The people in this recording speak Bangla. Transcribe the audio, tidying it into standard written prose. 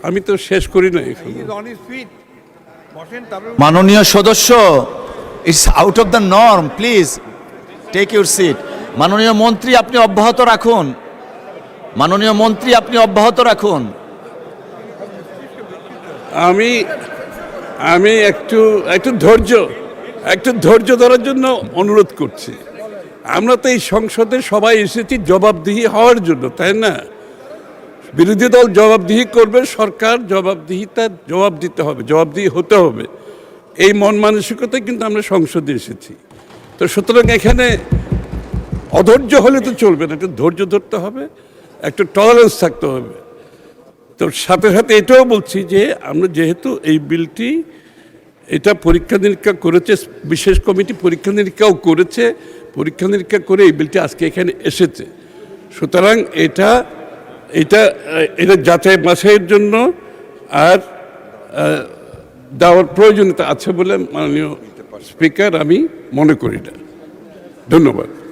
আমি তো শেষ করি না এখন। মাননীয় সদস্য, it's out of the norm, please take your seat. মাননীয় মন্ত্রী, আপনি অব্যাহত রাখুন। মাননীয় মন্ত্রী, আপনি অব্যাহত রাখুন। আমি আমি একটু ধৈর্য ধরার জন্য অনুরোধ করছি। আমরা তো এই সংসদে সবাই এসেছি জবাবদিহি হওয়ার জন্য, তাই না? বিরোধী দল জবাবদিহি করবে, সরকার জবাব দিতে হবে, জবাবদিহি হতে হবে। এই মন মানসিকতায় কিন্তু আমরা সংসদে এসেছি। তো সুতরাং এখানে অধৈর্য হলে তো চলবে না, একটু ধৈর্য ধরতে হবে, একটু টলারেন্স থাকতে হবে। তো সাথে সাথে এটাও বলছি যে আমরা যেহেতু এই বিলটি এটা পরীক্ষা নিরীক্ষা করেছে, বিশেষ কমিটি পরীক্ষা নিরীক্ষাও করেছে, পরীক্ষা নিরীক্ষা করে এই বিলটি আজকে এখানে এসেছে। সুতরাং এটা যাচাই বাছাইয়ের জন্য আর দেওয়ার প্রয়োজনীয়তা আছে বলে মাননীয় স্পিকার আমি মনে করি না। ধন্যবাদ।